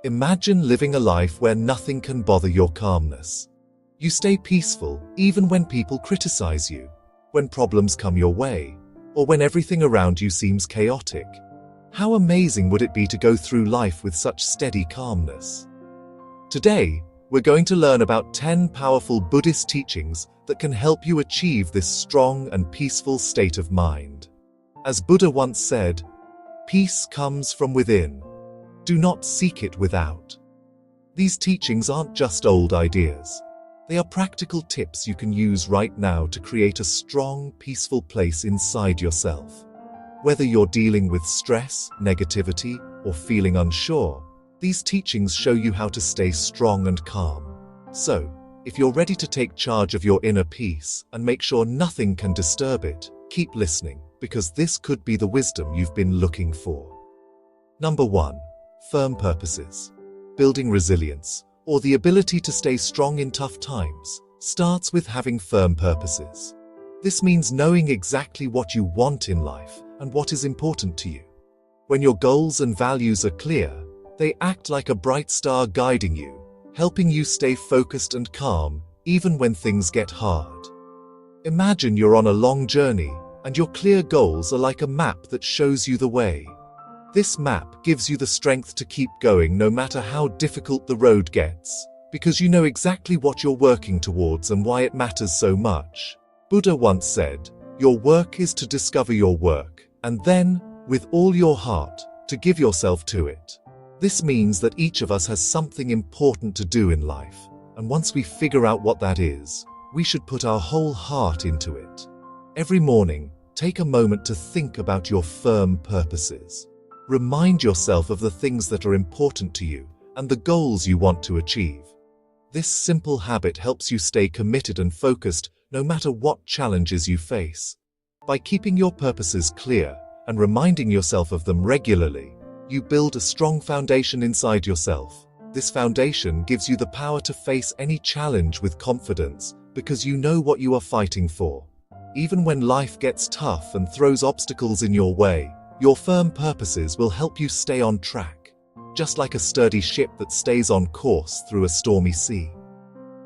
Imagine living a life where nothing can bother your calmness. You stay peaceful even when people criticize you, when problems come your way, or when everything around you seems chaotic. How amazing would it be to go through life with such steady calmness? Today, we're going to learn about 10 powerful Buddhist teachings that can help you achieve this strong and peaceful state of mind. As Buddha once said, "Peace comes from within. Do not seek it without." These teachings aren't just old ideas. They are practical tips you can use right now to create a strong, peaceful place inside yourself. Whether you're dealing with stress, negativity, or feeling unsure, these teachings show you how to stay strong and calm. So, if you're ready to take charge of your inner peace and make sure nothing can disturb it, keep listening, because this could be the wisdom you've been looking for. Number 1. Firm purposes. Building resilience, or the ability to stay strong in tough times, starts with having firm purposes. This means knowing exactly what you want in life and what is important to you. When your goals and values are clear, they act like a bright star guiding you, helping you stay focused and calm even when things get hard. Imagine you're on a long journey and your clear goals are like a map that shows you the way. This map gives you the strength to keep going no matter how difficult the road gets, because you know exactly what you're working towards and why it matters so much. Buddha once said, "Your work is to discover your work, and then, with all your heart, to give yourself to it." This means that each of us has something important to do in life, and once we figure out what that is, we should put our whole heart into it. Every morning, take a moment to think about your firm purposes. Remind yourself of the things that are important to you and the goals you want to achieve. This simple habit helps you stay committed and focused no matter what challenges you face. By keeping your purposes clear and reminding yourself of them regularly, you build a strong foundation inside yourself. This foundation gives you the power to face any challenge with confidence because you know what you are fighting for. Even when life gets tough and throws obstacles in your way, your firm purposes will help you stay on track, just like a sturdy ship that stays on course through a stormy sea.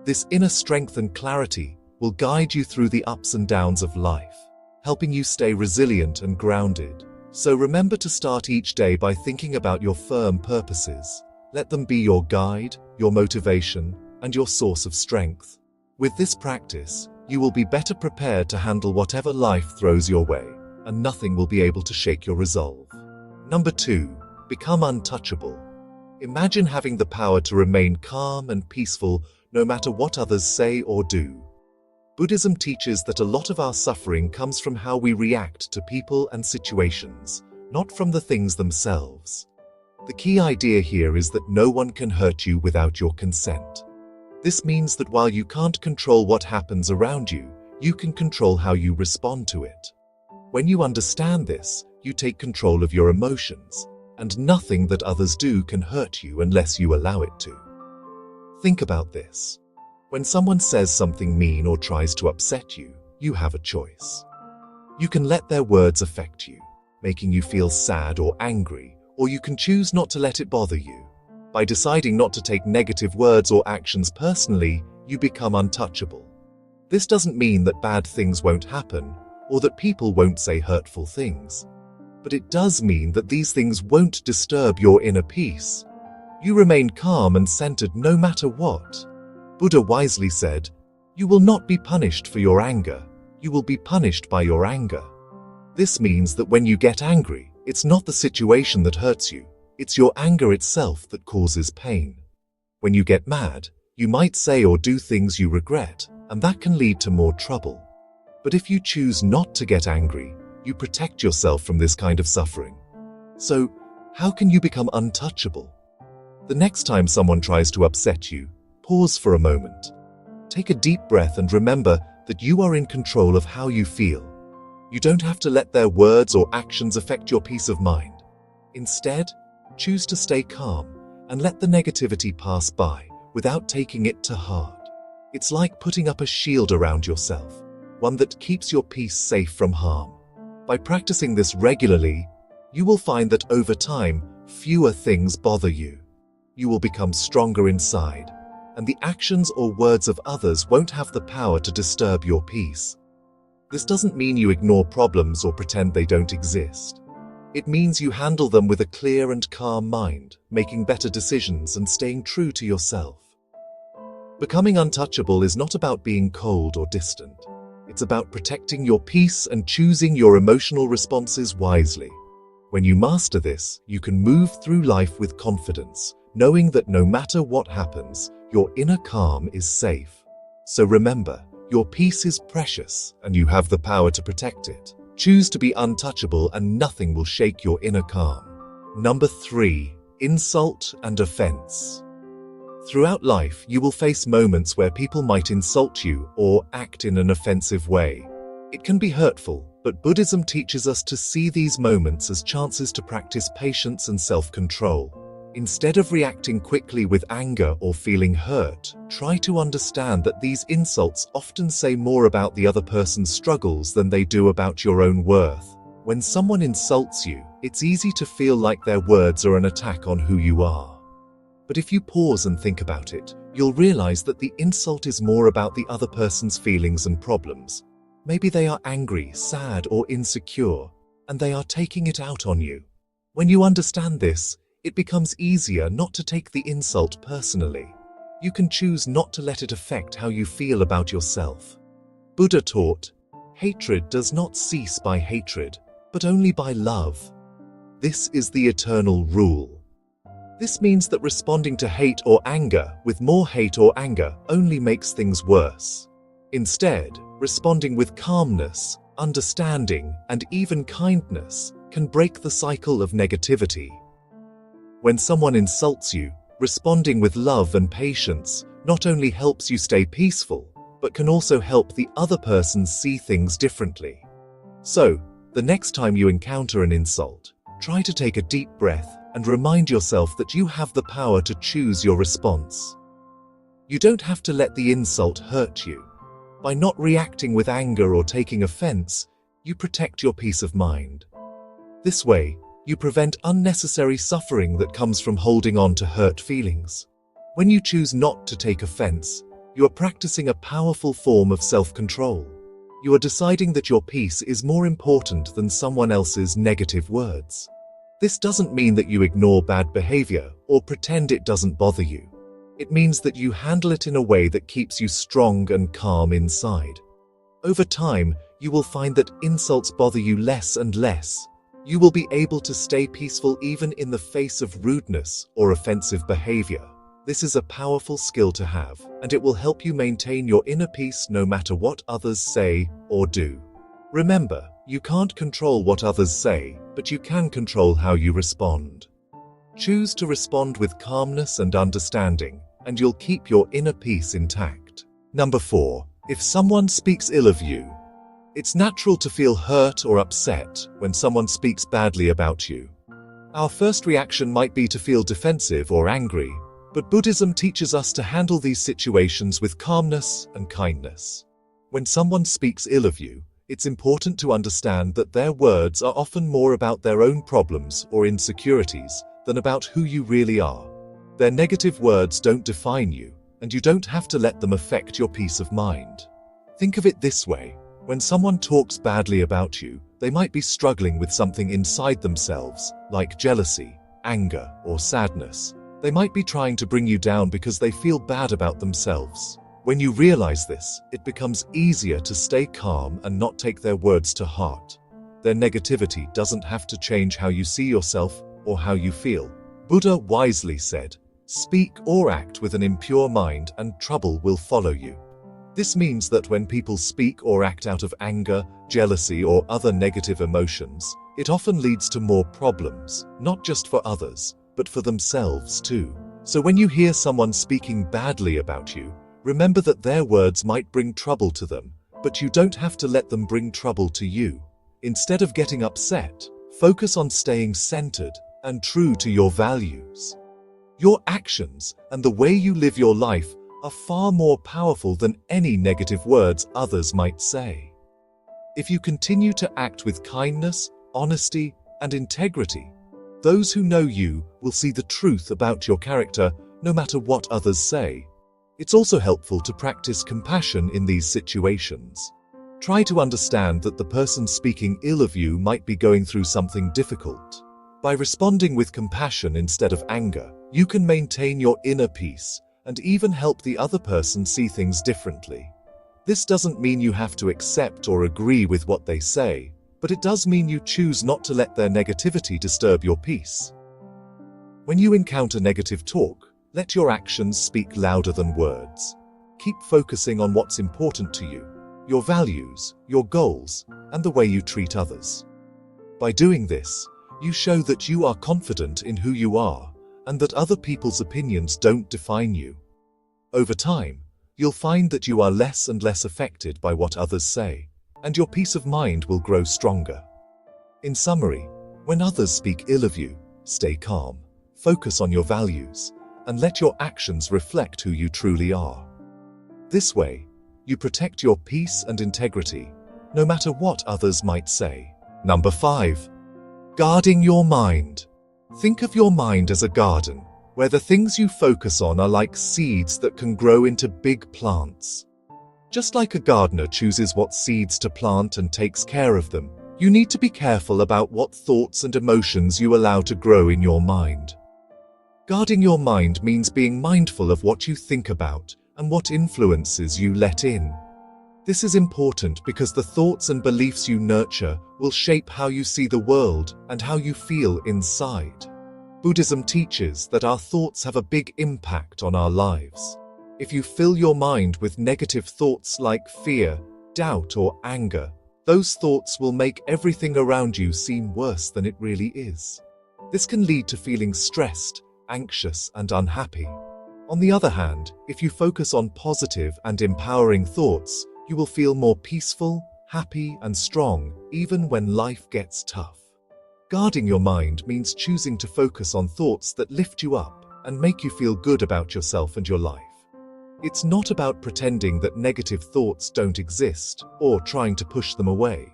This inner strength and clarity will guide you through the ups and downs of life, helping you stay resilient and grounded. So remember to start each day by thinking about your firm purposes. Let them be your guide, your motivation, and your source of strength. With this practice, you will be better prepared to handle whatever life throws your way, and nothing will be able to shake your resolve. Number 2. Become untouchable. Imagine having the power to remain calm and peaceful no matter what others say or do. Buddhism teaches that a lot of our suffering comes from how we react to people and situations, not from the things themselves. The key idea here is that no one can hurt you without your consent. This means that while you can't control what happens around you, you can control how you respond to it. When you understand this, you take control of your emotions, and nothing that others do can hurt you unless you allow it to. Think about this. When someone says something mean or tries to upset you, you have a choice. You can let their words affect you, making you feel sad or angry, or you can choose not to let it bother you. By deciding not to take negative words or actions personally, you become untouchable. This doesn't mean that bad things won't happen, or that people won't say hurtful things. But it does mean that these things won't disturb your inner peace. You remain calm and centered no matter what. Buddha wisely said, "You will not be punished for your anger. You will be punished by your anger." This means that when you get angry, it's not the situation that hurts you. It's your anger itself that causes pain. When you get mad, you might say or do things you regret, and that can lead to more trouble. But if you choose not to get angry, you protect yourself from this kind of suffering. So, how can you become untouchable? The next time someone tries to upset you, pause for a moment. Take a deep breath and remember that you are in control of how you feel. You don't have to let their words or actions affect your peace of mind. Instead, choose to stay calm and let the negativity pass by without taking it to heart. It's like putting up a shield around yourself, one that keeps your peace safe from harm. By practicing this regularly, you will find that over time, fewer things bother you. you will become stronger inside, and the actions or words of others won't have the power to disturb your peace. This doesn't mean you ignore problems or pretend they don't exist. It means you handle them with a clear and calm mind, making better decisions and staying true to yourself. Becoming untouchable is not about being cold or distant. It's about protecting your peace and choosing your emotional responses wisely. When you master this, you can move through life with confidence, knowing that no matter what happens, your inner calm is safe. So remember, your peace is precious and you have the power to protect it. Choose to be untouchable and nothing will shake your inner calm. Number 3. Insult and offense. Throughout life, you will face moments where people might insult you or act in an offensive way. It can be hurtful, but Buddhism teaches us to see these moments as chances to practice patience and self-control. Instead of reacting quickly with anger or feeling hurt, try to understand that these insults often say more about the other person's struggles than they do about your own worth. When someone insults you, it's easy to feel like their words are an attack on who you are. But if you pause and think about it, you'll realize that the insult is more about the other person's feelings and problems. Maybe they are angry, sad, or insecure, and they are taking it out on you. When you understand this, it becomes easier not to take the insult personally. You can choose not to let it affect how you feel about yourself. Buddha taught, hatred does not cease by hatred, but only by love. This is the eternal rule. This means that responding to hate or anger with more hate or anger only makes things worse. Instead, responding with calmness, understanding, and even kindness can break the cycle of negativity. When someone insults you, responding with love and patience not only helps you stay peaceful, but can also help the other person see things differently. So, the next time you encounter an insult, try to take a deep breath and remind yourself that you have the power to choose your response. You don't have to let the insult hurt you. By not reacting with anger or taking offense, you protect your peace of mind. This way, you prevent unnecessary suffering that comes from holding on to hurt feelings. When you choose not to take offense, you are practicing a powerful form of self-control. You are deciding that your peace is more important than someone else's negative words. This doesn't mean that you ignore bad behavior or pretend it doesn't bother you. It means that you handle it in a way that keeps you strong and calm inside. Over time, you will find that insults bother you less and less. You will be able to stay peaceful even in the face of rudeness or offensive behavior. This is a powerful skill to have, and it will help you maintain your inner peace no matter what others say or do. Remember, you can't control what others say, but you can control how you respond. Choose to respond with calmness and understanding, and you'll keep your inner peace intact. Number 4. If someone speaks ill of you. It's natural to feel hurt or upset when someone speaks badly about you. Our first reaction might be to feel defensive or angry, but Buddhism teaches us to handle these situations with calmness and kindness. When someone speaks ill of you, it's important to understand that their words are often more about their own problems or insecurities than about who you really are. Their negative words don't define you, and you don't have to let them affect your peace of mind. Think of it this way. When someone talks badly about you, they might be struggling with something inside themselves, like jealousy, anger, or sadness. They might be trying to bring you down because they feel bad about themselves. When you realize this, it becomes easier to stay calm and not take their words to heart. Their negativity doesn't have to change how you see yourself or how you feel. Buddha wisely said, "Speak or act with an impure mind and trouble will follow you." This means that when people speak or act out of anger, jealousy, or other negative emotions, it often leads to more problems, not just for others, but for themselves too. So when you hear someone speaking badly about you, remember that their words might bring trouble to them, but you don't have to let them bring trouble to you. Instead of getting upset, focus on staying centered and true to your values. Your actions and the way you live your life are far more powerful than any negative words others might say. If you continue to act with kindness, honesty, and integrity, Those who know you will see the truth about your character, no matter what others say. It's also helpful to practice compassion in these situations. Try to understand that the person speaking ill of you might be going through something difficult. By responding with compassion instead of anger, you can maintain your inner peace and even help the other person see things differently. This doesn't mean you have to accept or agree with what they say, but it does mean you choose not to let their negativity disturb your peace. When you encounter negative talk, let your actions speak louder than words. Keep focusing on what's important to you, your values, your goals, and the way you treat others. By doing this, you show that you are confident in who you are and that other people's opinions don't define you. Over time, you'll find that you are less and less affected by what others say, and your peace of mind will grow stronger. In summary, when others speak ill of you, stay calm, focus on your values, and let your actions reflect who you truly are. This way, you protect your peace and integrity, no matter what others might say. Number 5. Guarding your mind. Think of your mind as a garden, where the things you focus on are like seeds that can grow into big plants. Just like a gardener chooses what seeds to plant and takes care of them, you need to be careful about what thoughts and emotions you allow to grow in your mind. Guarding your mind means being mindful of what you think about and what influences you let in. This is important because the thoughts and beliefs you nurture will shape how you see the world and how you feel inside. Buddhism teaches that our thoughts have a big impact on our lives. If you fill your mind with negative thoughts like fear, doubt, or anger, those thoughts will make everything around you seem worse than it really is. This can lead to feeling stressed, anxious, and unhappy. On the other hand, if you focus on positive and empowering thoughts, you will feel more peaceful, happy, and strong, even when life gets tough. Guarding your mind means choosing to focus on thoughts that lift you up and make you feel good about yourself and your life. It's not about pretending that negative thoughts don't exist or trying to push them away.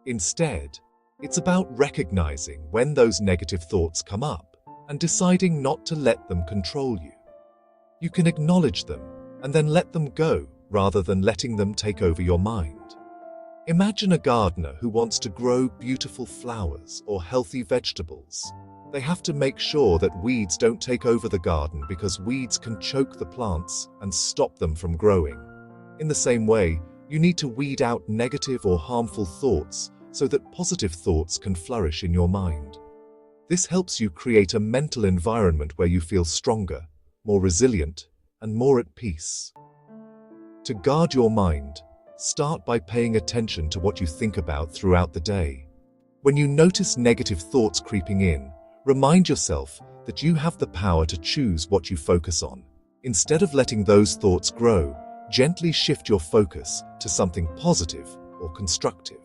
Instead, it's about recognizing when those negative thoughts come up and deciding not to let them control you. You can acknowledge them and then let them go rather than letting them take over your mind. Imagine a gardener who wants to grow beautiful flowers or healthy vegetables. They have to make sure that weeds don't take over the garden because weeds can choke the plants and stop them from growing. In the same way, you need to weed out negative or harmful thoughts so that positive thoughts can flourish in your mind. This helps you create a mental environment where you feel stronger, more resilient, and more at peace. To guard your mind, start by paying attention to what you think about throughout the day. When you notice negative thoughts creeping in, remind yourself that you have the power to choose what you focus on. Instead of letting those thoughts grow, gently shift your focus to something positive or constructive.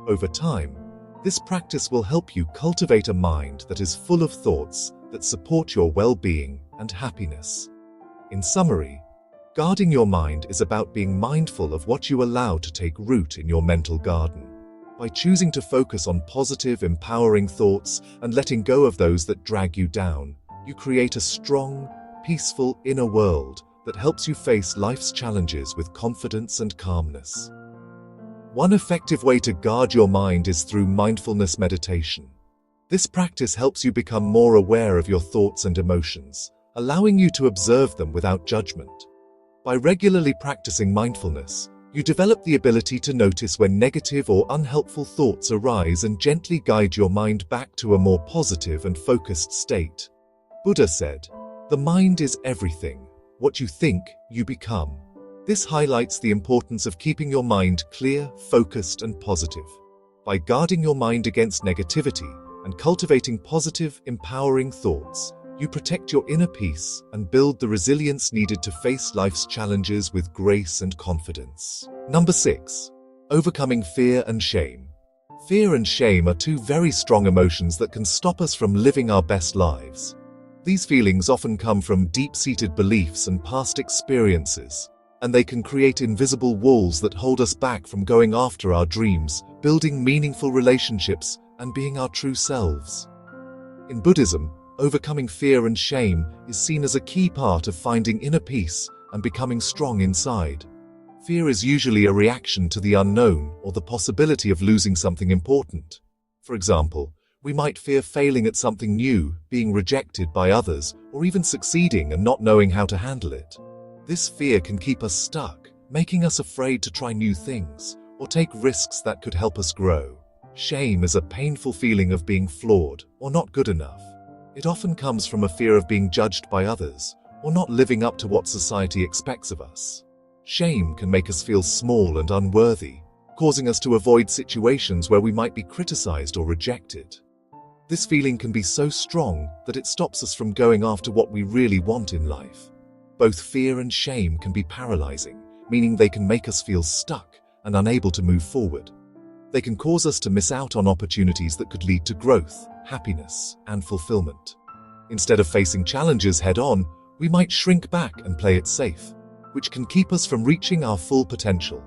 Over time, this practice will help you cultivate a mind that is full of thoughts that support your well-being and happiness. In summary, guarding your mind is about being mindful of what you allow to take root in your mental garden. By choosing to focus on positive, empowering thoughts and letting go of those that drag you down, you create a strong, peaceful inner world that helps you face life's challenges with confidence and calmness. One effective way to guard your mind is through mindfulness meditation. This practice helps you become more aware of your thoughts and emotions, allowing you to observe them without judgment. By regularly practicing mindfulness, you develop the ability to notice when negative or unhelpful thoughts arise and gently guide your mind back to a more positive and focused state. Buddha said, "The mind is everything. What you think, you become." This highlights the importance of keeping your mind clear, focused, and positive. By guarding your mind against negativity and cultivating positive, empowering thoughts, you protect your inner peace and build the resilience needed to face life's challenges with grace and confidence. Number 6. Overcoming fear and shame. Fear and shame are two very strong emotions that can stop us from living our best lives. These feelings often come from deep-seated beliefs and past experiences, and they can create invisible walls that hold us back from going after our dreams, building meaningful relationships, and being our true selves. In Buddhism, overcoming fear and shame is seen as a key part of finding inner peace and becoming strong inside. Fear is usually a reaction to the unknown or the possibility of losing something important. For example, we might fear failing at something new, being rejected by others, or even succeeding and not knowing how to handle it. This fear can keep us stuck, making us afraid to try new things or take risks that could help us grow. Shame is a painful feeling of being flawed or not good enough. It often comes from a fear of being judged by others or not living up to what society expects of us. Shame can make us feel small and unworthy, causing us to avoid situations where we might be criticized or rejected. This feeling can be so strong that it stops us from going after what we really want in life. Both fear and shame can be paralyzing, meaning they can make us feel stuck and unable to move forward. They can cause us to miss out on opportunities that could lead to growth, happiness, and fulfillment. Instead of facing challenges head-on, we might shrink back and play it safe, which can keep us from reaching our full potential.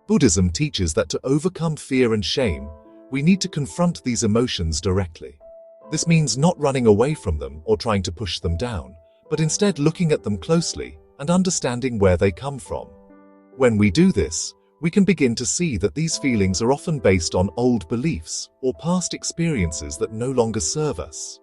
Buddhism teaches that to overcome fear and shame, we need to confront these emotions directly. This means not running away from them or trying to push them down, but instead looking at them closely and understanding where they come from. When we do this, we can begin to see that these feelings are often based on old beliefs or past experiences that no longer serve us.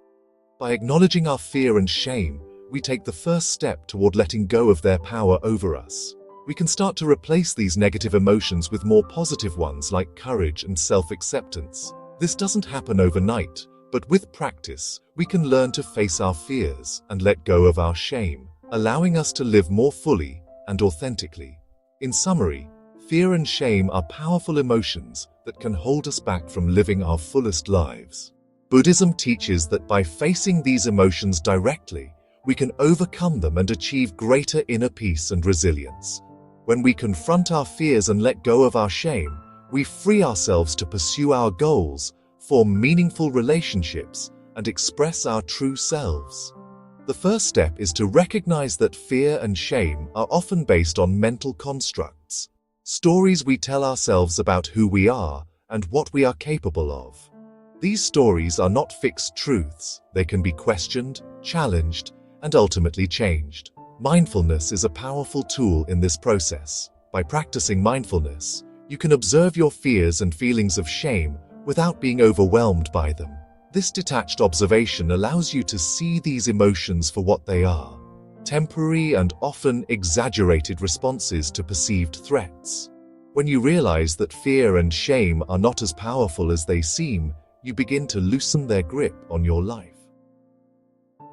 By acknowledging our fear and shame, we take the first step toward letting go of their power over us. We can start to replace these negative emotions with more positive ones like courage and self-acceptance. This doesn't happen overnight, but with practice, we can learn to face our fears and let go of our shame, allowing us to live more fully and authentically. In summary, fear and shame are powerful emotions that can hold us back from living our fullest lives. Buddhism teaches that by facing these emotions directly, we can overcome them and achieve greater inner peace and resilience. When we confront our fears and let go of our shame, we free ourselves to pursue our goals, form meaningful relationships, and express our true selves. The first step is to recognize that fear and shame are often based on mental constructs, stories we tell ourselves about who we are and what we are capable of. These stories are not fixed truths. They can be questioned, challenged, and ultimately changed. Mindfulness is a powerful tool in this process. By practicing mindfulness, you can observe your fears and feelings of shame without being overwhelmed by them. This detached observation allows you to see these emotions for what they are: temporary and often exaggerated responses to perceived threats. When you realize that fear and shame are not as powerful as they seem, you begin to loosen their grip on your life.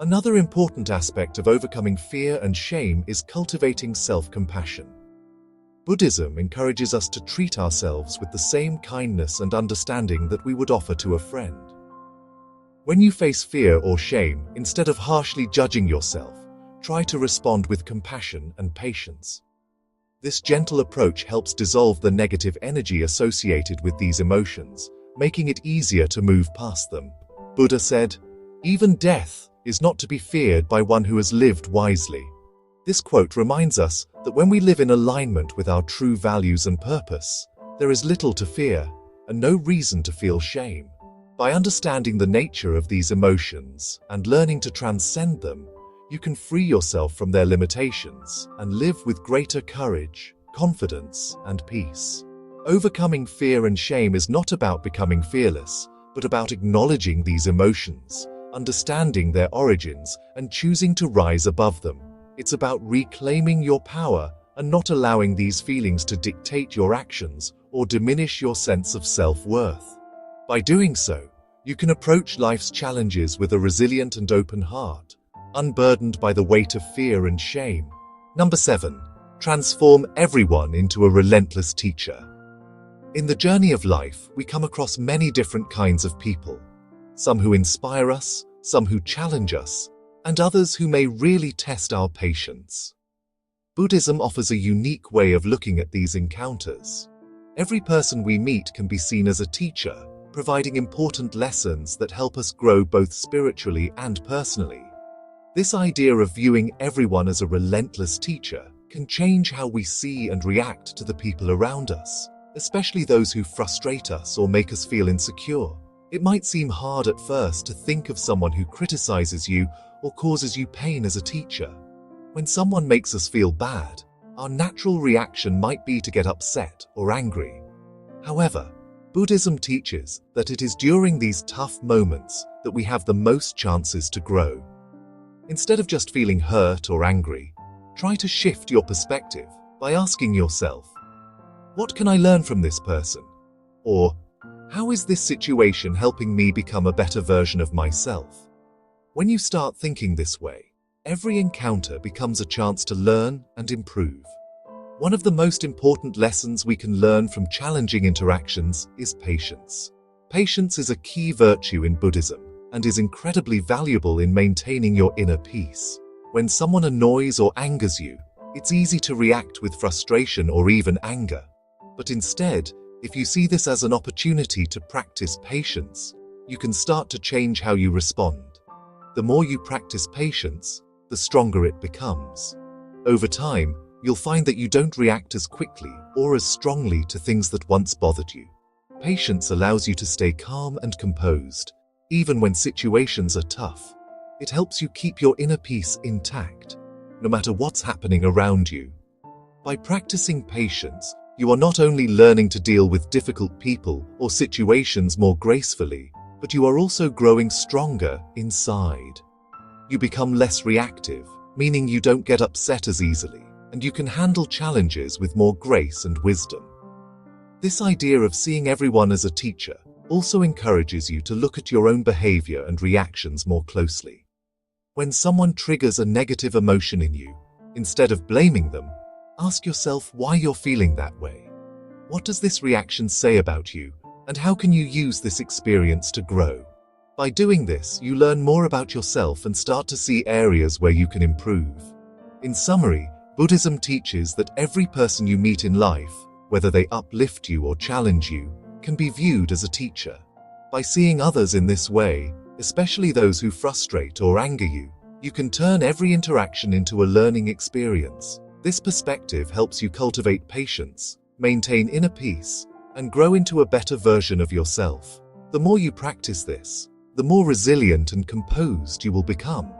Another important aspect of overcoming fear and shame is cultivating self-compassion. Buddhism encourages us to treat ourselves with the same kindness and understanding that we would offer to a friend. When you face fear or shame, instead of harshly judging yourself, try to respond with compassion and patience. This gentle approach helps dissolve the negative energy associated with these emotions, making it easier to move past them. Buddha said, "Even death is not to be feared by one who has lived wisely." This quote reminds us that when we live in alignment with our true values and purpose, there is little to fear and no reason to feel shame. By understanding the nature of these emotions and learning to transcend them, you can free yourself from their limitations and live with greater courage, confidence, and peace. Overcoming fear and shame is not about becoming fearless, but about acknowledging these emotions, understanding their origins, and choosing to rise above them. It's about reclaiming your power and not allowing these feelings to dictate your actions or diminish your sense of self-worth. By doing so, you can approach life's challenges with a resilient and open heart, unburdened by the weight of fear and shame. Number 7. Transform everyone into a relentless teacher. In the journey of life, we come across many different kinds of people. Some who inspire us, some who challenge us, and others who may really test our patience. Buddhism offers a unique way of looking at these encounters. Every person we meet can be seen as a teacher, providing important lessons that help us grow both spiritually and personally. This idea of viewing everyone as a relentless teacher can change how we see and react to the people around us, especially those who frustrate us or make us feel insecure. It might seem hard at first to think of someone who criticizes you or causes you pain as a teacher. When someone makes us feel bad, our natural reaction might be to get upset or angry. However, Buddhism teaches that it is during these tough moments that we have the most chances to grow. Instead of just feeling hurt or angry, try to shift your perspective by asking yourself, what can I learn from this person? Or, how is this situation helping me become a better version of myself? When you start thinking this way, every encounter becomes a chance to learn and improve. One of the most important lessons we can learn from challenging interactions is patience. Patience is a key virtue in Buddhism and is incredibly valuable in maintaining your inner peace. When someone annoys or angers you, it's easy to react with frustration or even anger. But instead, if you see this as an opportunity to practice patience, you can start to change how you respond. The more you practice patience, the stronger it becomes. Over time, you'll find that you don't react as quickly or as strongly to things that once bothered you. Patience allows you to stay calm and composed, even when situations are tough. It helps you keep your inner peace intact, no matter what's happening around you. By practicing patience, you are not only learning to deal with difficult people or situations more gracefully, but you are also growing stronger inside. You become less reactive, meaning you don't get upset as easily, and you can handle challenges with more grace and wisdom. This idea of seeing everyone as a teacher also encourages you to look at your own behavior and reactions more closely. When someone triggers a negative emotion in you, instead of blaming them, ask yourself why you're feeling that way. What does this reaction say about you, and how can you use this experience to grow? By doing this, you learn more about yourself and start to see areas where you can improve. In summary, Buddhism teaches that every person you meet in life, whether they uplift you or challenge you, can be viewed as a teacher. By seeing others in this way, especially those who frustrate or anger you, you can turn every interaction into a learning experience. This perspective helps you cultivate patience, maintain inner peace, and grow into a better version of yourself. The more you practice this, the more resilient and composed you will become,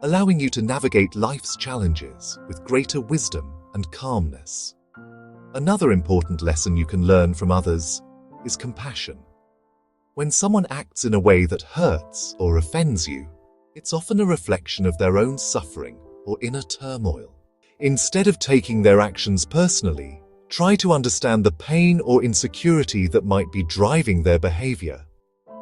allowing you to navigate life's challenges with greater wisdom and calmness. Another important lesson you can learn from others is compassion. When someone acts in a way that hurts or offends you, it's often a reflection of their own suffering or inner turmoil. Instead of taking their actions personally, try to understand the pain or insecurity that might be driving their behavior.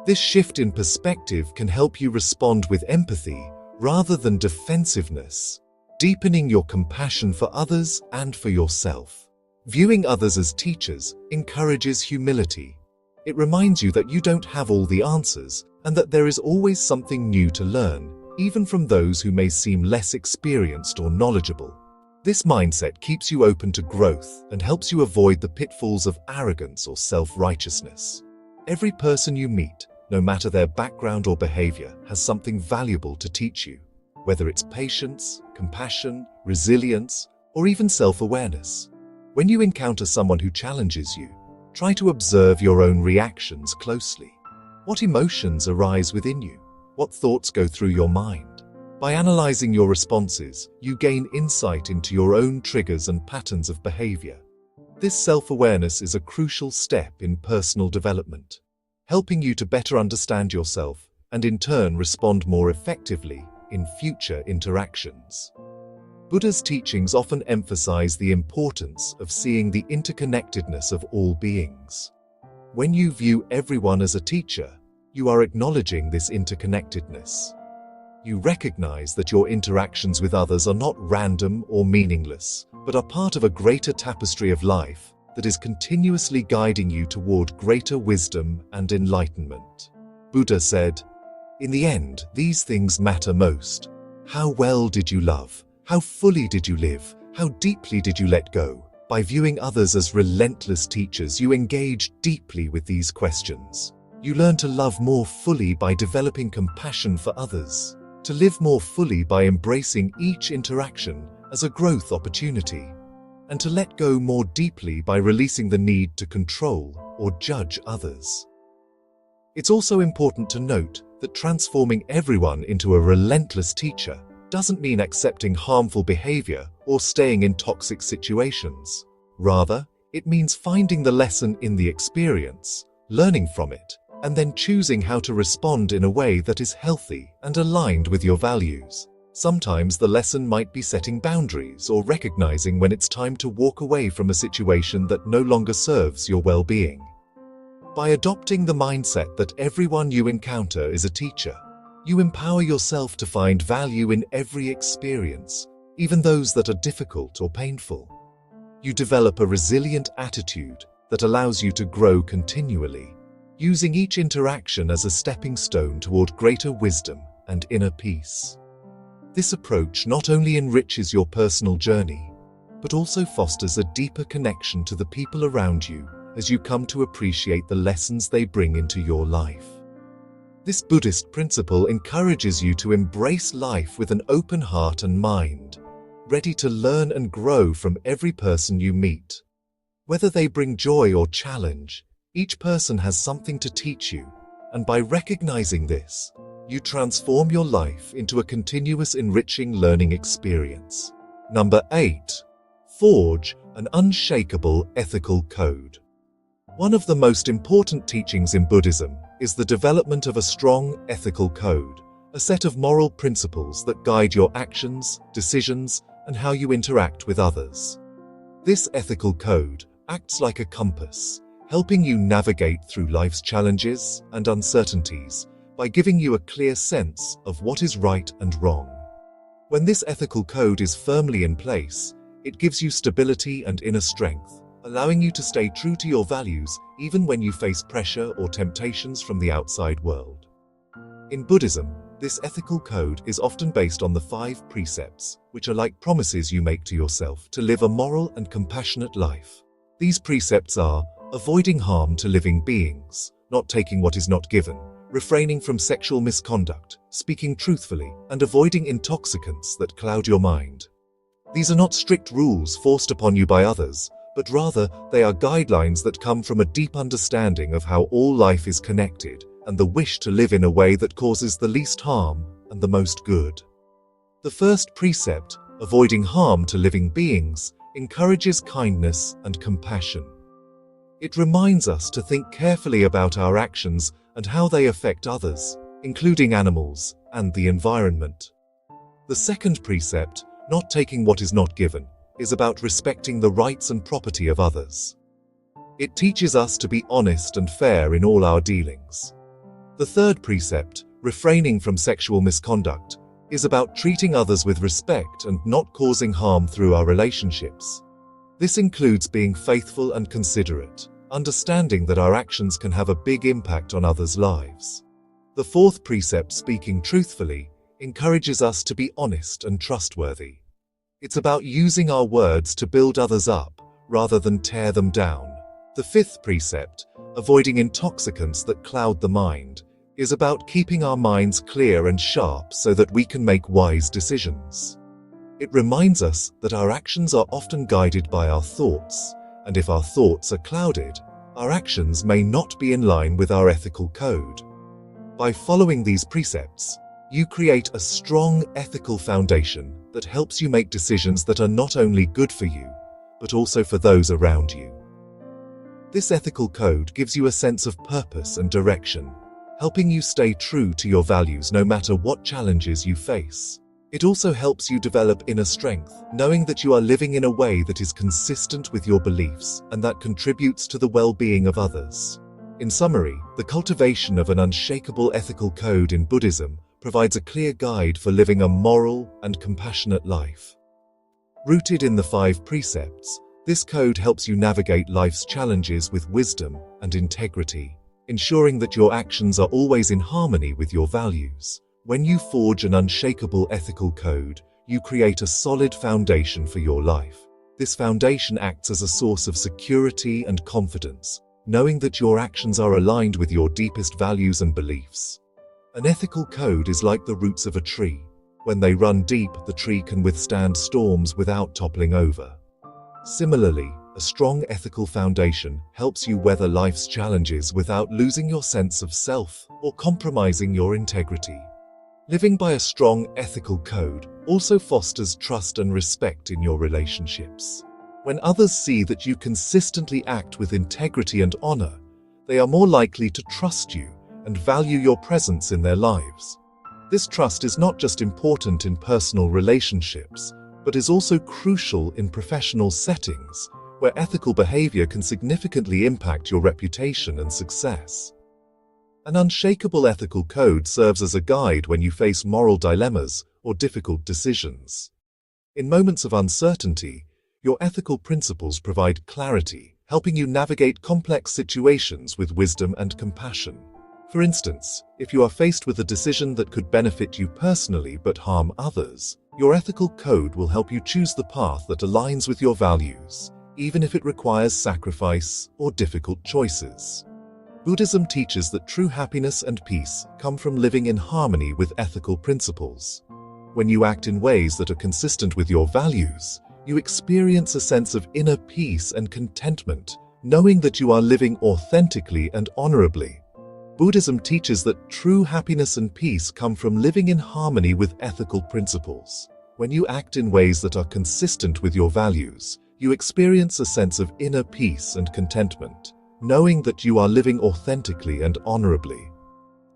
This shift in perspective can help you respond with empathy rather than defensiveness, deepening your compassion for others and for yourself. Viewing others as teachers encourages humility. It reminds you that you don't have all the answers and that there is always something new to learn, even from those who may seem less experienced or knowledgeable. This mindset keeps you open to growth and helps you avoid the pitfalls of arrogance or self-righteousness. Every person you meet, no matter their background or behavior, has something valuable to teach you, whether it's patience, compassion, resilience, or even self-awareness. When you encounter someone who challenges you, try to observe your own reactions closely. What emotions arise within you? What thoughts go through your mind? By analyzing your responses, you gain insight into your own triggers and patterns of behavior. This self-awareness is a crucial step in personal development, helping you to better understand yourself and in turn respond more effectively in future interactions. Buddha's teachings often emphasize the importance of seeing the interconnectedness of all beings. When you view everyone as a teacher, you are acknowledging this interconnectedness. You recognize that your interactions with others are not random or meaningless, but are part of a greater tapestry of life that is continuously guiding you toward greater wisdom and enlightenment. Buddha said, "In the end, these things matter most. How well did you love? How fully did you live? How deeply did you let go?" By viewing others as relentless teachers, you engage deeply with these questions. You learn to love more fully by developing compassion for others, to live more fully by embracing each interaction as a growth opportunity, and to let go more deeply by releasing the need to control or judge others. It's also important to note that transforming everyone into a relentless teacher doesn't mean accepting harmful behavior or staying in toxic situations. Rather, it means finding the lesson in the experience, learning from it, and then choosing how to respond in a way that is healthy and aligned with your values. Sometimes the lesson might be setting boundaries or recognizing when it's time to walk away from a situation that no longer serves your well-being. By adopting the mindset that everyone you encounter is a teacher, you empower yourself to find value in every experience, even those that are difficult or painful. You develop a resilient attitude that allows you to grow continually, using each interaction as a stepping stone toward greater wisdom and inner peace. This approach not only enriches your personal journey, but also fosters a deeper connection to the people around you as you come to appreciate the lessons they bring into your life. This Buddhist principle encourages you to embrace life with an open heart and mind, ready to learn and grow from every person you meet. Whether they bring joy or challenge, each person has something to teach you, and by recognizing this, you transform your life into a continuous enriching learning experience. Number 8. Forge an unshakable ethical code. One of the most important teachings in Buddhism is the development of a strong ethical code, a set of moral principles that guide your actions, decisions, and how you interact with others. This ethical code acts like a compass, helping you navigate through life's challenges and uncertainties by giving you a clear sense of what is right and wrong. When this ethical code is firmly in place, it gives you stability and inner strength, allowing you to stay true to your values even when you face pressure or temptations from the outside world. In Buddhism, this ethical code is often based on the 5 precepts, which are like promises you make to yourself to live a moral and compassionate life. These precepts are avoiding harm to living beings, not taking what is not given, refraining from sexual misconduct, speaking truthfully, and avoiding intoxicants that cloud your mind. These are not strict rules forced upon you by others, but rather they are guidelines that come from a deep understanding of how all life is connected and the wish to live in a way that causes the least harm and the most good. The first precept, avoiding harm to living beings, encourages kindness and compassion. It reminds us to think carefully about our actions and how they affect others, including animals and the environment. The second precept, not taking what is not given, is about respecting the rights and property of others. It teaches us to be honest and fair in all our dealings. The third precept, refraining from sexual misconduct, is about treating others with respect and not causing harm through our relationships. This includes being faithful and considerate, understanding that our actions can have a big impact on others' lives. The fourth precept, speaking truthfully, encourages us to be honest and trustworthy. It's about using our words to build others up rather than tear them down. The fifth precept, avoiding intoxicants that cloud the mind, is about keeping our minds clear and sharp so that we can make wise decisions. It reminds us that our actions are often guided by our thoughts, and if our thoughts are clouded, our actions may not be in line with our ethical code. By following these precepts, you create a strong ethical foundation that helps you make decisions that are not only good for you, but also for those around you. This ethical code gives you a sense of purpose and direction, helping you stay true to your values no matter what challenges you face. It also helps you develop inner strength, knowing that you are living in a way that is consistent with your beliefs and that contributes to the well-being of others. In summary, the cultivation of an unshakable ethical code in Buddhism provides a clear guide for living a moral and compassionate life. Rooted in the 5 precepts, this code helps you navigate life's challenges with wisdom and integrity, ensuring that your actions are always in harmony with your values. When you forge an unshakable ethical code, you create a solid foundation for your life. This foundation acts as a source of security and confidence, knowing that your actions are aligned with your deepest values and beliefs. An ethical code is like the roots of a tree. When they run deep, the tree can withstand storms without toppling over. Similarly, a a strong ethical foundation helps you weather life's challenges without losing your sense of self or compromising your integrity. Living by a strong ethical code also fosters trust and respect in your relationships. When others see that you consistently act with integrity and honor, they are more likely to trust you and value your presence in their lives. This trust is not just important in personal relationships, but is also crucial in professional settings, where ethical behavior can significantly impact your reputation and success. An unshakable ethical code serves as a guide when you face moral dilemmas or difficult decisions. In moments of uncertainty, your ethical principles provide clarity, helping you navigate complex situations with wisdom and compassion. For instance, if you are faced with a decision that could benefit you personally but harm others, your ethical code will help you choose the path that aligns with your values, even if it requires sacrifice or difficult choices. Buddhism teaches that true happiness and peace come from living in harmony with ethical principles. When you act in ways that are consistent with your values, you experience a sense of inner peace and contentment, knowing that you are living authentically and honorably. Buddhism teaches that true happiness and peace come from living in harmony with ethical principles. When you act in ways that are consistent with your values, you experience a sense of inner peace and contentment, knowing that you are living authentically and honorably.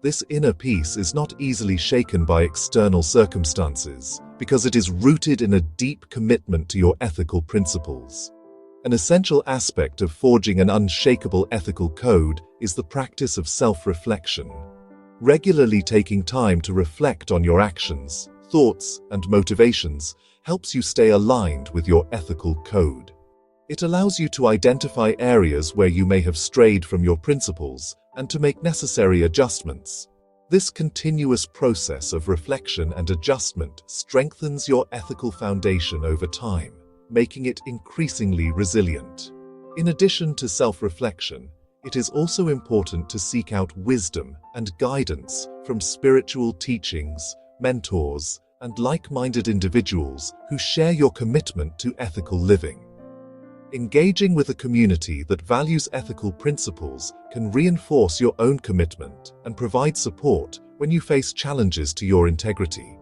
This inner peace is not easily shaken by external circumstances because it is rooted in a deep commitment to your ethical principles. An essential aspect of forging an unshakable ethical code is the practice of self-reflection. Regularly taking time to reflect on your actions, thoughts, and motivations helps you stay aligned with your ethical code. It allows you to identify areas where you may have strayed from your principles and to make necessary adjustments. This continuous process of reflection and adjustment strengthens your ethical foundation over time, making it increasingly resilient. In addition to self-reflection, it is also important to seek out wisdom and guidance from spiritual teachings, mentors, and like-minded individuals who share your commitment to ethical living. Engaging with a community that values ethical principles can reinforce your own commitment and provide support when you face challenges to your integrity.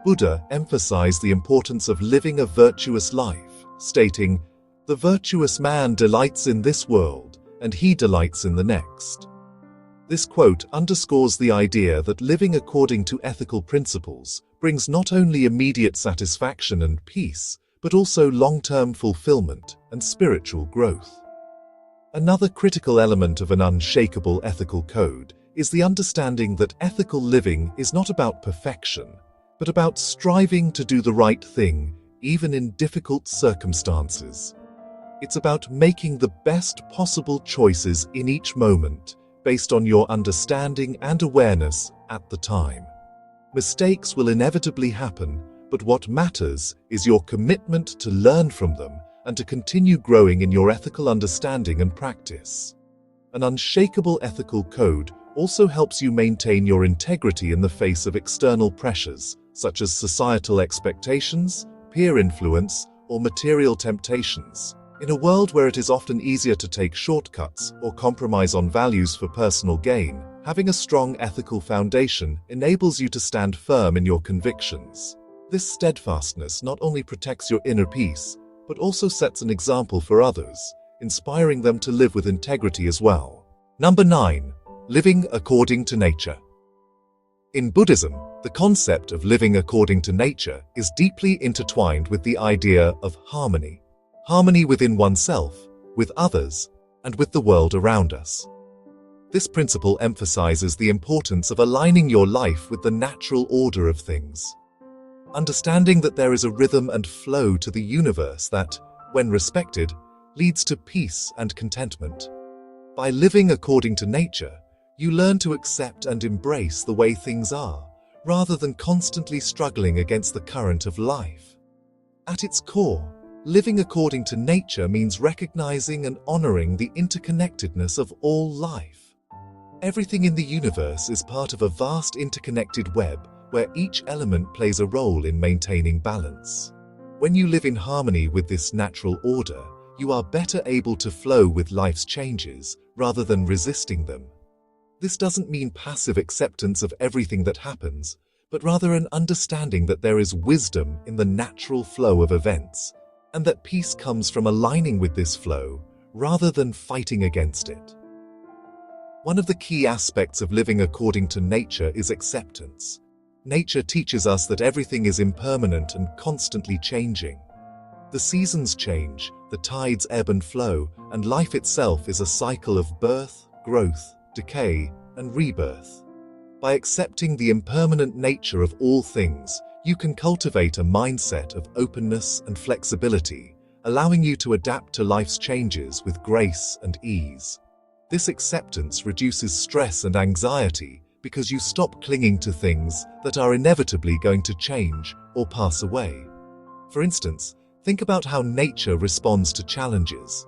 Buddha emphasized the importance of living a virtuous life, stating, "The virtuous man delights in this world, and he delights in the next." This quote underscores the idea that living according to ethical principles brings not only immediate satisfaction and peace, but also long-term fulfillment and spiritual growth. Another critical element of an unshakable ethical code is the understanding that ethical living is not about perfection, but about striving to do the right thing, even in difficult circumstances. It's about making the best possible choices in each moment, based on your understanding and awareness at the time. Mistakes will inevitably happen, but what matters is your commitment to learn from them and to continue growing in your ethical understanding and practice. An unshakable ethical code also helps you maintain your integrity in the face of external pressures, such as societal expectations, peer influence, or material temptations. In a world where it is often easier to take shortcuts or compromise on values for personal gain, having a strong ethical foundation enables you to stand firm in your convictions. This steadfastness not only protects your inner peace, but also sets an example for others, inspiring them to live with integrity as well. Number 9. Living according to nature. In Buddhism, the concept of living according to nature is deeply intertwined with the idea of harmony. Harmony within oneself, with others, and with the world around us. This principle emphasizes the importance of aligning your life with the natural order of things. Understanding that there is a rhythm and flow to the universe that, when respected, leads to peace and contentment. By living according to nature, you learn to accept and embrace the way things are, rather than constantly struggling against the current of life. At its core, living according to nature means recognizing and honoring the interconnectedness of all life. Everything in the universe is part of a vast interconnected web where each element plays a role in maintaining balance. When you live in harmony with this natural order, you are better able to flow with life's changes rather than resisting them. This doesn't mean passive acceptance of everything that happens, but rather an understanding that there is wisdom in the natural flow of events, and that peace comes from aligning with this flow rather than fighting against it. One of the key aspects of living according to nature is acceptance. Nature teaches us that everything is impermanent and constantly changing. The seasons change, the tides ebb and flow, and life itself is a cycle of birth, growth, decay, and rebirth. By accepting the impermanent nature of all things, you can cultivate a mindset of openness and flexibility, allowing you to adapt to life's changes with grace and ease. This acceptance reduces stress and anxiety because you stop clinging to things that are inevitably going to change or pass away. For instance, think about how nature responds to challenges.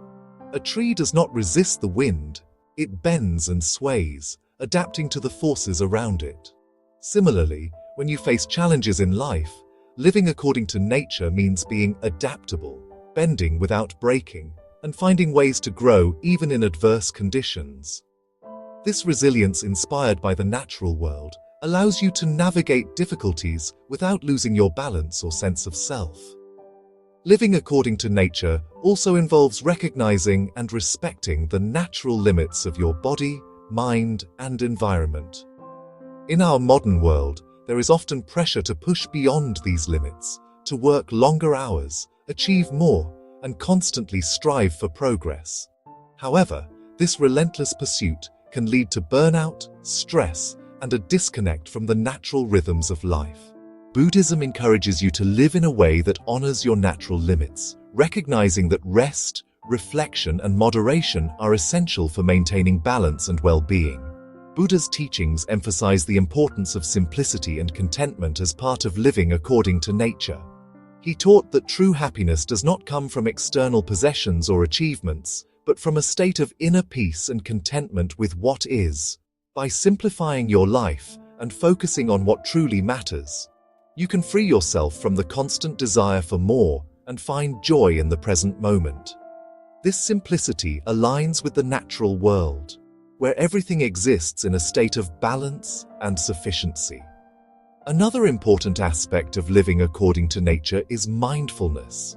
A tree does not resist the wind, it bends and sways, adapting to the forces around it. Similarly, when you face challenges in life, living according to nature means being adaptable, bending without breaking, and finding ways to grow even in adverse conditions. This resilience inspired by the natural world allows you to navigate difficulties without losing your balance or sense of self. Living according to nature also involves recognizing and respecting the natural limits of your body, mind, and environment. In our modern world, there is often pressure to push beyond these limits, to work longer hours, achieve more, and constantly strive for progress. However, this relentless pursuit can lead to burnout, stress, and a disconnect from the natural rhythms of life. Buddhism encourages you to live in a way that honors your natural limits, recognizing that rest, reflection, and moderation are essential for maintaining balance and well-being. Buddha's teachings emphasize the importance of simplicity and contentment as part of living according to nature. He taught that true happiness does not come from external possessions or achievements, but from a state of inner peace and contentment with what is. By simplifying your life and focusing on what truly matters, you can free yourself from the constant desire for more and find joy in the present moment. This simplicity aligns with the natural world, where everything exists in a state of balance and sufficiency. Another important aspect of living according to nature is mindfulness.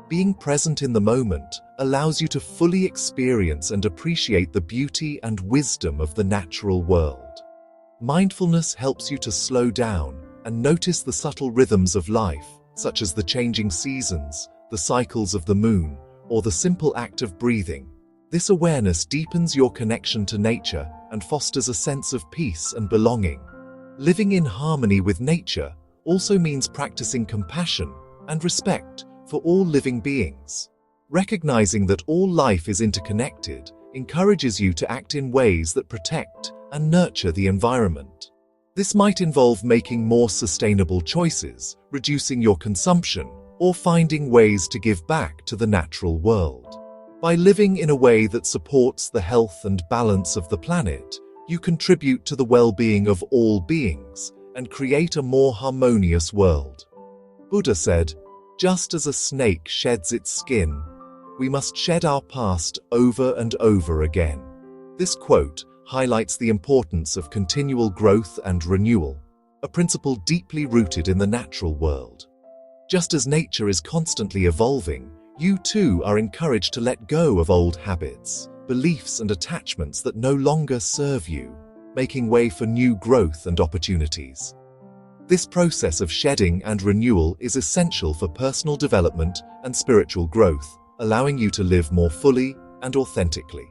Being present in the moment allows you to fully experience and appreciate the beauty and wisdom of the natural world. Mindfulness helps you to slow down and notice the subtle rhythms of life, such as the changing seasons, the cycles of the moon, or the simple act of breathing. This awareness deepens your connection to nature and fosters a sense of peace and belonging. Living in harmony with nature also means practicing compassion and respect for all living beings. Recognizing that all life is interconnected encourages you to act in ways that protect and nurture the environment. This might involve making more sustainable choices, reducing your consumption, or finding ways to give back to the natural world. By living in a way that supports the health and balance of the planet, you contribute to the well-being of all beings and create a more harmonious world. Buddha said, "Just as a snake sheds its skin, we must shed our past over and over again." This quote highlights the importance of continual growth and renewal, a principle deeply rooted in the natural world. Just as nature is constantly evolving, you too are encouraged to let go of old habits, beliefs, and attachments that no longer serve you, making way for new growth and opportunities. This process of shedding and renewal is essential for personal development and spiritual growth, allowing you to live more fully and authentically.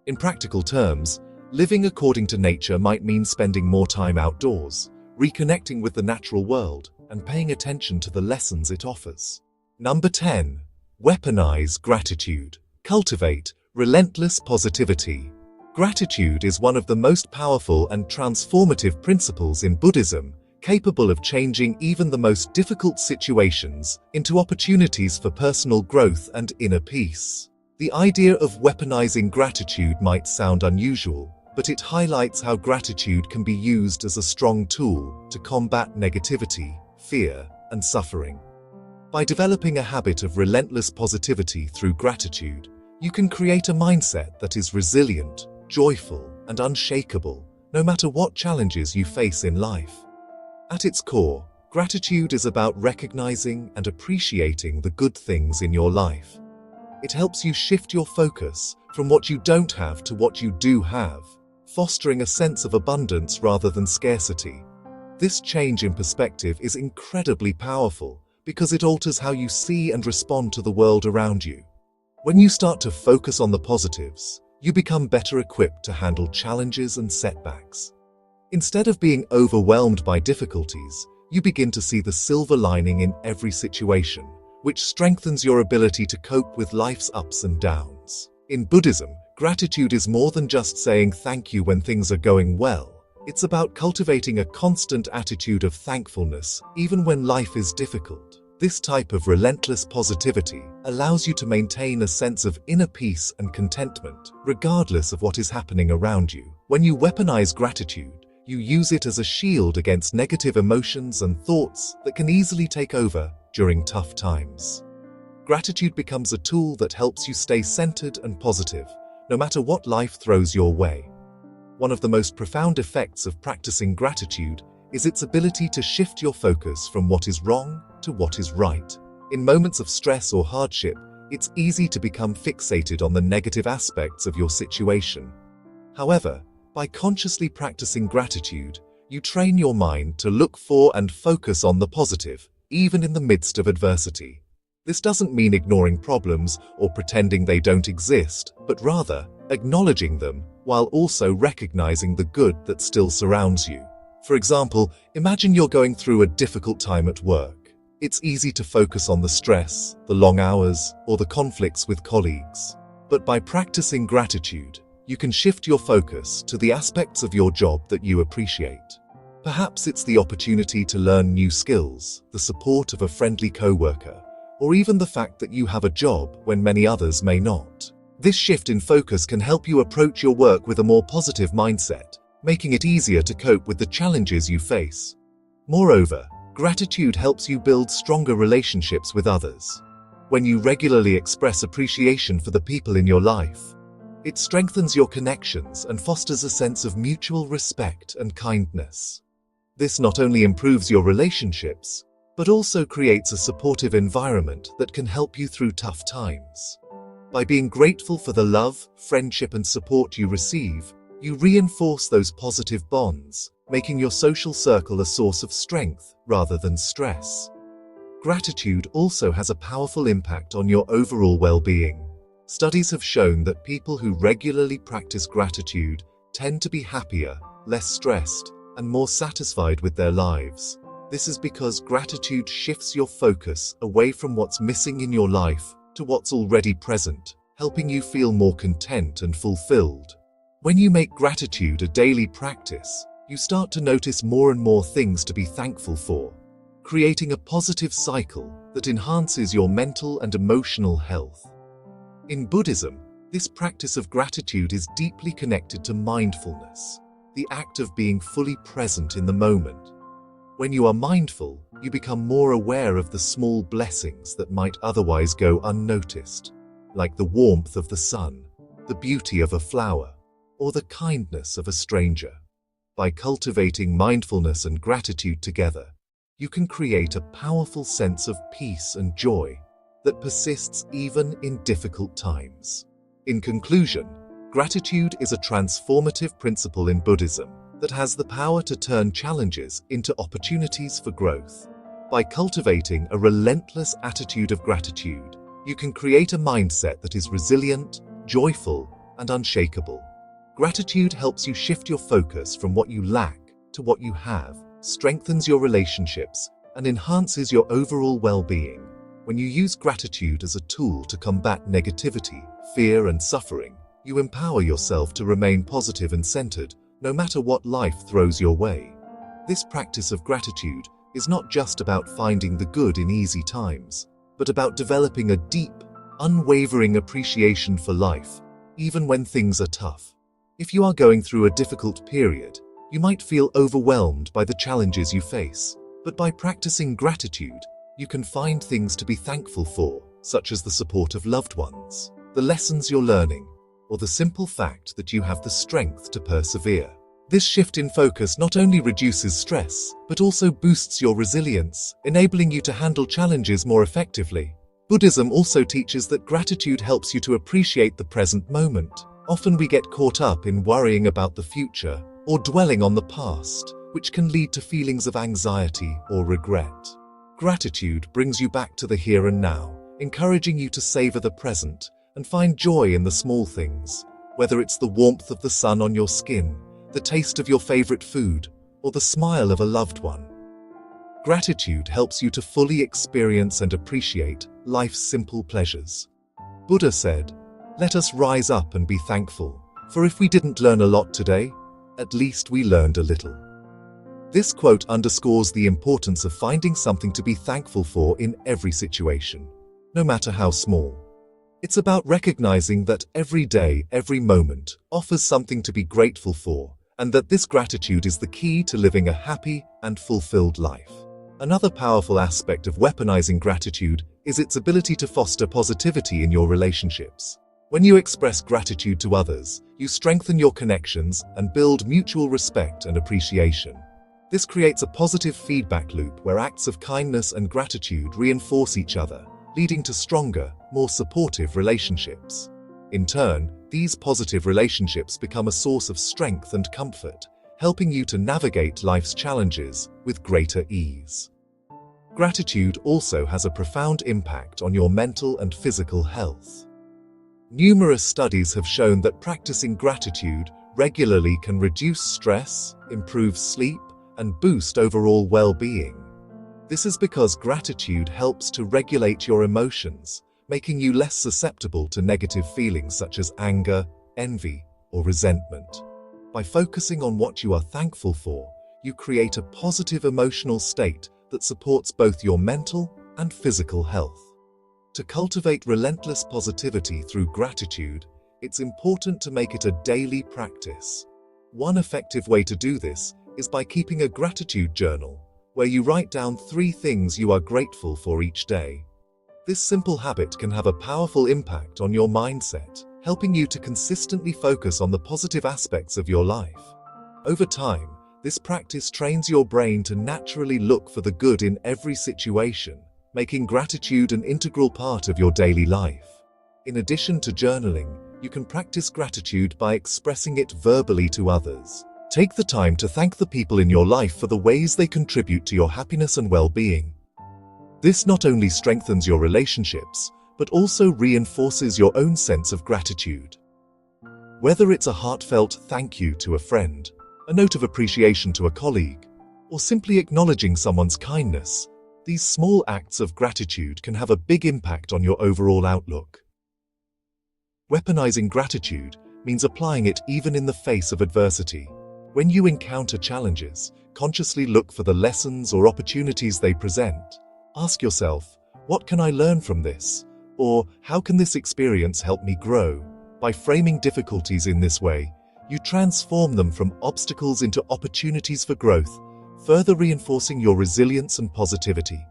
In practical terms, living according to nature might mean spending more time outdoors, reconnecting with the natural world, and paying attention to the lessons it offers. Number 10. Weaponize gratitude. Cultivate relentless positivity. Gratitude is one of the most powerful and transformative principles in Buddhism, capable of changing even the most difficult situations into opportunities for personal growth and inner peace. The idea of weaponizing gratitude might sound unusual, but it highlights how gratitude can be used as a strong tool to combat negativity, fear, and suffering. By developing a habit of relentless positivity through gratitude, you can create a mindset that is resilient, joyful, and unshakable, no matter what challenges you face in life. At its core, gratitude is about recognizing and appreciating the good things in your life. It helps you shift your focus from what you don't have to what you do have, fostering a sense of abundance rather than scarcity. This change in perspective is incredibly powerful because it alters how you see and respond to the world around you. When you start to focus on the positives, you become better equipped to handle challenges and setbacks. Instead of being overwhelmed by difficulties, you begin to see the silver lining in every situation, which strengthens your ability to cope with life's ups and downs. In Buddhism, gratitude is more than just saying thank you when things are going well. It's about cultivating a constant attitude of thankfulness, even when life is difficult. This type of relentless positivity allows you to maintain a sense of inner peace and contentment, regardless of what is happening around you. When you weaponize gratitude, you use it as a shield against negative emotions and thoughts that can easily take over during tough times. Gratitude becomes a tool that helps you stay centered and positive, no matter what life throws your way. One of the most profound effects of practicing gratitude is its ability to shift your focus from what is wrong to what is right. In moments of stress or hardship, it's easy to become fixated on the negative aspects of your situation. However, by consciously practicing gratitude, you train your mind to look for and focus on the positive, even in the midst of adversity. This doesn't mean ignoring problems or pretending they don't exist, but rather acknowledging them while also recognizing the good that still surrounds you. For example, imagine you're going through a difficult time at work. It's easy to focus on the stress, the long hours, or the conflicts with colleagues. But by practicing gratitude, you can shift your focus to the aspects of your job that you appreciate. Perhaps it's the opportunity to learn new skills, the support of a friendly coworker, or even the fact that you have a job when many others may not. This shift in focus can help you approach your work with a more positive mindset, making it easier to cope with the challenges you face. Moreover, gratitude helps you build stronger relationships with others. When you regularly express appreciation for the people in your life, it strengthens your connections and fosters a sense of mutual respect and kindness. This not only improves your relationships, but also creates a supportive environment that can help you through tough times. By being grateful for the love, friendship, and support you receive, you reinforce those positive bonds, making your social circle a source of strength rather than stress. Gratitude also has a powerful impact on your overall well-being. Studies have shown that people who regularly practice gratitude tend to be happier, less stressed, and more satisfied with their lives. This is because gratitude shifts your focus away from what's missing in your life to what's already present, helping you feel more content and fulfilled. When you make gratitude a daily practice, you start to notice more and more things to be thankful for, creating a positive cycle that enhances your mental and emotional health. In Buddhism, this practice of gratitude is deeply connected to mindfulness, the act of being fully present in the moment. When you are mindful, you become more aware of the small blessings that might otherwise go unnoticed, like the warmth of the sun, the beauty of a flower, or the kindness of a stranger. By cultivating mindfulness and gratitude together, you can create a powerful sense of peace and joy that persists even in difficult times. In conclusion, gratitude is a transformative principle in Buddhism that has the power to turn challenges into opportunities for growth. By cultivating a relentless attitude of gratitude, you can create a mindset that is resilient, joyful, and unshakable. Gratitude helps you shift your focus from what you lack to what you have, strengthens your relationships, and enhances your overall well-being. When you use gratitude as a tool to combat negativity, fear, and suffering, you empower yourself to remain positive and centered, no matter what life throws your way. This practice of gratitude is not just about finding the good in easy times, but about developing a deep, unwavering appreciation for life, even when things are tough. If you are going through a difficult period, you might feel overwhelmed by the challenges you face, but by practicing gratitude, You can find things to be thankful for, such as the support of loved ones, the lessons you're learning, or the simple fact that you have the strength to persevere. This shift in focus not only reduces stress, but also boosts your resilience, enabling you to handle challenges more effectively. Buddhism also teaches that gratitude helps you to appreciate the present moment. Often we get caught up in worrying about the future or dwelling on the past, which can lead to feelings of anxiety or regret. Gratitude brings you back to the here and now, encouraging you to savor the present and find joy in the small things, whether it's the warmth of the sun on your skin, the taste of your favorite food, or the smile of a loved one. Gratitude helps you to fully experience and appreciate life's simple pleasures. Buddha said, "Let us rise up and be thankful, for if we didn't learn a lot today, at least we learned a little." This quote underscores the importance of finding something to be thankful for in every situation, no matter how small. It's about recognizing that every day, every moment, offers something to be grateful for, and that this gratitude is the key to living a happy and fulfilled life. Another powerful aspect of weaponizing gratitude is its ability to foster positivity in your relationships. When you express gratitude to others, you strengthen your connections and build mutual respect and appreciation. This creates a positive feedback loop where acts of kindness and gratitude reinforce each other, leading to stronger, more supportive relationships. In turn, these positive relationships become a source of strength and comfort, helping you to navigate life's challenges with greater ease. Gratitude also has a profound impact on your mental and physical health. Numerous studies have shown that practicing gratitude regularly can reduce stress, improve sleep, and boost overall well-being. This is because gratitude helps to regulate your emotions, making you less susceptible to negative feelings such as anger, envy, or resentment. By focusing on what you are thankful for, you create a positive emotional state that supports both your mental and physical health. To cultivate relentless positivity through gratitude, it's important to make it a daily practice. One effective way to do this is by keeping a gratitude journal, where you write down 3 things you are grateful for each day. This simple habit can have a powerful impact on your mindset, helping you to consistently focus on the positive aspects of your life. Over time, this practice trains your brain to naturally look for the good in every situation, making gratitude an integral part of your daily life. In addition to journaling, you can practice gratitude by expressing it verbally to others. Take the time to thank the people in your life for the ways they contribute to your happiness and well-being. This not only strengthens your relationships, but also reinforces your own sense of gratitude. Whether it's a heartfelt thank you to a friend, a note of appreciation to a colleague, or simply acknowledging someone's kindness, these small acts of gratitude can have a big impact on your overall outlook. Weaponizing gratitude means applying it even in the face of adversity. When you encounter challenges, consciously look for the lessons or opportunities they present. Ask yourself, what can I learn from this? Or how can this experience help me grow? By framing difficulties in this way, you transform them from obstacles into opportunities for growth, further reinforcing your resilience and positivity.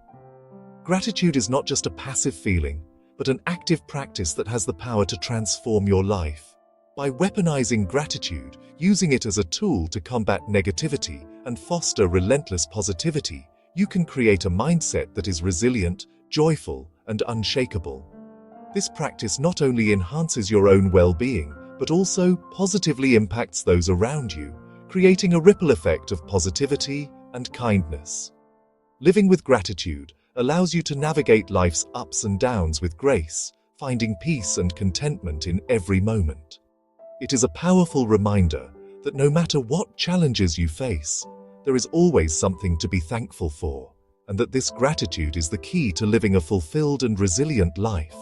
Gratitude is not just a passive feeling, but an active practice that has the power to transform your life. By weaponizing gratitude, using it as a tool to combat negativity and foster relentless positivity, you can create a mindset that is resilient, joyful, and unshakable. This practice not only enhances your own well-being, but also positively impacts those around you, creating a ripple effect of positivity and kindness. Living with gratitude allows you to navigate life's ups and downs with grace, finding peace and contentment in every moment. It is a powerful reminder that no matter what challenges you face, there is always something to be thankful for, and that this gratitude is the key to living a fulfilled and resilient life.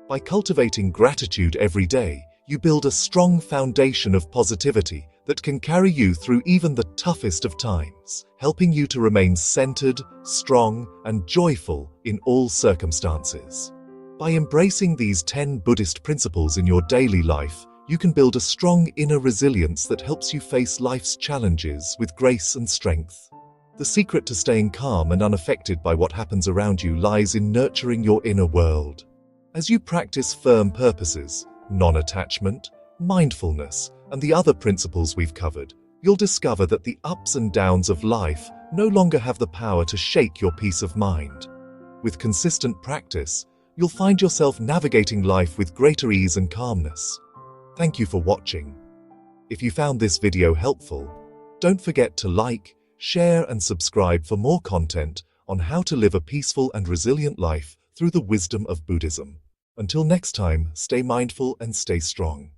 By cultivating gratitude every day, you build a strong foundation of positivity that can carry you through even the toughest of times, helping you to remain centered, strong, and joyful in all circumstances. By embracing these 10 Buddhist principles in your daily life, you can build a strong inner resilience that helps you face life's challenges with grace and strength. The secret to staying calm and unaffected by what happens around you lies in nurturing your inner world. As you practice firm purposes, non-attachment, mindfulness, and the other principles we've covered, you'll discover that the ups and downs of life no longer have the power to shake your peace of mind. With consistent practice, you'll find yourself navigating life with greater ease and calmness. Thank you for watching. If you found this video helpful, don't forget to like, share, and subscribe for more content on how to live a peaceful and resilient life through the wisdom of Buddhism. Until next time, stay mindful and stay strong.